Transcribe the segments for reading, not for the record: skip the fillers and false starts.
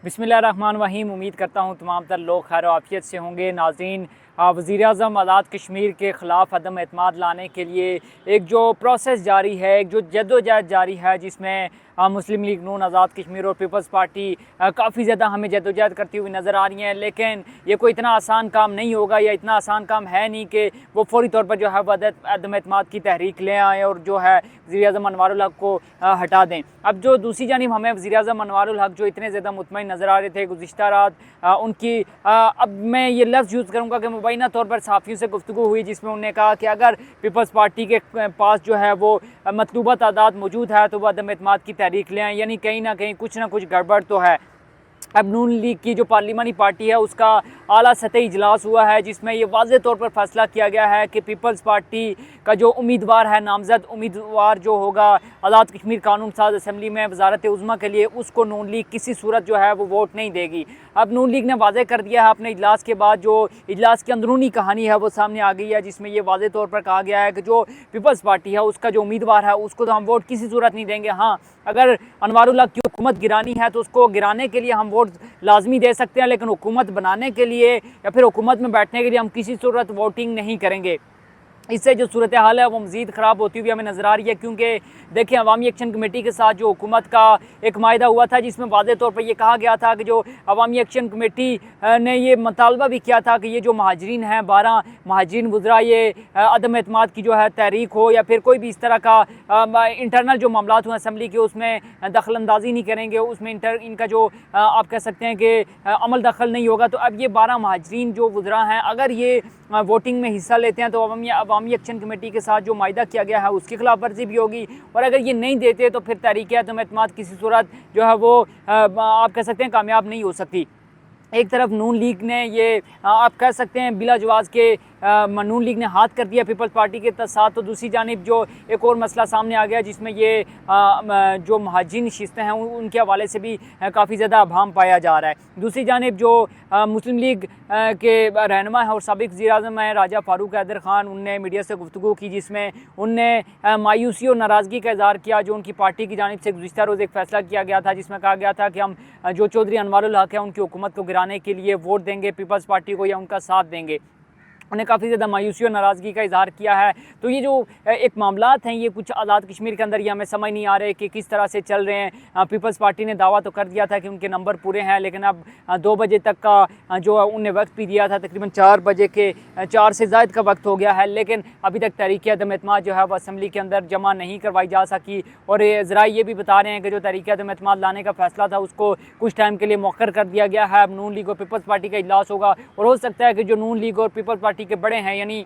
बिस्मिल्लाहिर्रहमानिर्रहीम। उम्मीद करता हूँ तमाम तर लोग खैर आफियत से होंगे। नाज़रीन, वज़ीर-ए-आज़म आज़ाद कश्मीर के ख़िलाफ़ अदम एतमाद लाने के लिए एक जो प्रोसेस जारी है, एक जो जद्दोजहद जारी है, जिसमें मुस्लिम लीग नून, आज़ाद कश्मीर और पीपल्स पार्टी काफ़ी ज़्यादा हमें जद्दोजहद करती हुई नज़र आ रही हैं। लेकिन ये कोई इतना आसान काम नहीं होगा या इतना आसान काम है नहीं कि वो फ़ौरी तौर पर जो है अदम एतमाद की तहरीक ले आएँ और जो है वज़ीर-ए-आज़म अनवारुल हक को हटा दें। अब जो दूसरी जानिब हमें वज़ीर-ए-आज़म अनवारुल हक जो इतने ज़्यादा मुतमईन नज़र आ रहे थे गुज़िश्ता रात, उनकी अब मैं ये लफ्ज़ यूज़ करूँगा कि मुबैना तौर पर सहाफ़ियों से गुफ्तगू हुई, जिसमें उन्होंने कहा कि अगर पीपल्स पार्टी के पास जो है वो मतलूबा तादाद मौजूद है तो वह अदम एतमाद की तहरीक ले आएँ। यानी कहीं ना कहीं कुछ ना कुछ गड़बड़ तो है। अब नून लीग की जो पार्लिमानी पार्टी है उसका आला सतही इजलास हुआ है, जिसमें ये वाज़ेह तौर पर फैसला किया गया है कि पीपल्स पार्टी का जो उम्मीदवार है, नामज़द उम्मीदवार जो होगा आज़ाद कश्मीर कानून साज असम्बली में वज़ारत उज़्मा के लिए, उसको नून लीग किसी सूरत जो है वो वोट नहीं देगी। अब नून लीग ने वाज़ेह कर दिया है अपने इजलास के बाद, जो इजलास की अंदरूनी कहानी है वो सामने आ गई है, जिसमें ये वाज़ेह तौर पर कहा गया है कि जो पीपल्स पार्टी है उसका जो उम्मीदवार है उसको तो हम वोट किसी सूरत नहीं देंगे। हाँ, अगर अनवारुल हक की हुकूमत गिरानी है तो उसको गिराने के लिए हम वोट लाजमी दे सकते हैं, लेकिन हुकूमत बनाने के लिए या फिर हुकूमत में बैठने के लिए हम किसी सूरत वोटिंग नहीं करेंगे। इससे जो सूरत हाल है वो मज़ीद ख़राब होती हुई हमें नज़र आ रही है, क्योंकि देखिए अवामी एक्शन कमेटी के साथ जो हुकूमत का एक मायदा हुआ था, जिसमें वाज़ेह तौर पर यह कहा गया था कि जो अवामी एक्शन कमेटी ने ये मुतालबा भी किया था कि ये जो महाजरीन हैं, 12 महाजरीन वज़रा, ये अदम एतमाद की जो है तहरीक हो या फिर कोई भी इस तरह का इंटरनल जो मामला हुए असम्बली के उसमें दखल अंदाजी नहीं करेंगे, उसमें इनका जो आप कह सकते हैं कि अमल दखल नहीं होगा। तो अब ये 12 महाजरीन जो वज़रा हैं, अगर ये वोटिंग में हिस्सा लेते हैं तो अवामी एक्शन कमेटी के साथ जो मायदा किया गया है उसकी खिलाफ वर्जी भी होगी, और अगर ये नहीं देते तो फिर तहरीक अदम एतमाद किसी सूरत जो है वो आप कह सकते हैं कामयाब नहीं हो सकती। एक तरफ नून लीग ने ये आप कह सकते हैं बिला जवाज़ के नून लीग ने हाथ कर दिया पीपल्स पार्टी के साथ, तो दूसरी जानिब जो एक और मसला सामने आ गया, जिसमें ये जो महाजिन नशिस्तें हैं उनके हवाले से भी काफ़ी ज़्यादा अभाम पाया जा रहा है। दूसरी जानिब जो मुस्लिम लीग के रहनुमा है और साबिक़ वज़ीर-ए-आज़म हैं राजा फ़ारूक हैदर ख़ान, उनने मीडिया से गुफ्तगू की, जिसमें उनने मायूसी और नाराज़गी का इज़हार किया जो उनकी पार्टी की जानिब से गुज़िश्ता रोज़ एक फ़ैसला किया गया था, जिसमें कहा गया था कि हम जो चौधरी अनवारुल हक है उनकी हुकूमत को गिराने के लिए वोट देंगे पीपल्स पार्टी को या उनका साथ देंगे। उन्हें काफ़ी ज़्यादा मायूसी और नाराज़गी का इज़हार किया है। तो ये जो एक मामलात हैं, ये कुछ आज़ाद कश्मीर के अंदर ये हमें समझ नहीं आ रहे कि किस तरह से चल रहे हैं। पीपल्स पार्टी ने दावा तो कर दिया था कि उनके नंबर पूरे हैं, लेकिन अब 2 बजे तक का जो उन्हें वक्त भी दिया था, तकरीबन 4 बजे के 4 से ज़ायद का वक्त हो गया है, लेकिन अभी तक तहरीक अदम एतमाद जो है वह असम्बली के अंदर जमा नहीं करवाई जा सकी। और ज़रा ये भी बता रहे हैं कि जो तहरीक अदम एतमाद लाने का फ़ैसला था उसको कुछ टाइम के लिए मौखर कर दिया गया है। अब नून लीग और पीपल्स पार्टी का इजलास होगा और हो सकता है कि जो नून लीग और पीपल्स पार्टी के बड़े हैं, यानी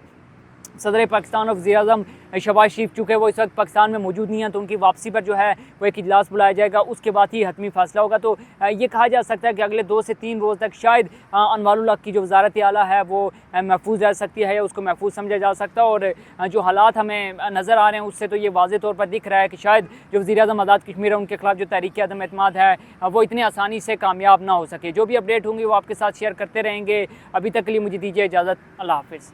सदर पाकिस्तान और वज़ीर-ए-आज़म शहबाज शरीफ, चूँकि वो इस वक्त पाकिस्तान में मौजूद नहीं है, तो उनकी वापसी पर जो है वो एक इजलास बुलाया जाएगा, उसके बाद ही हतमी फ़ैसला होगा। तो ये कहा जा सकता है कि अगले 2 से 3 रोज़ तक शायद अनवारुल हक की जो वज़ारत आला है वो महफूज रह सकती है या उसको महफूज समझा जा सकता है। और जो हालात हमें नज़र आ रहे हैं उससे तो ये वाज़ेह तौर पर दिख रहा है कि शायद जो वज़ीर-ए-आज़म आज़ाद कश्मीर है उनके खिलाफ जो तहरीक अदम एतमाद है वो इतनी आसानी से कामयाब ना हो सके। जो भी अपडेट होंगी वो आपके साथ शेयर करते रहेंगे। अभी तक के लिए मुझे दीजिए इजाज़त। अल्लाह हाफ़िज़।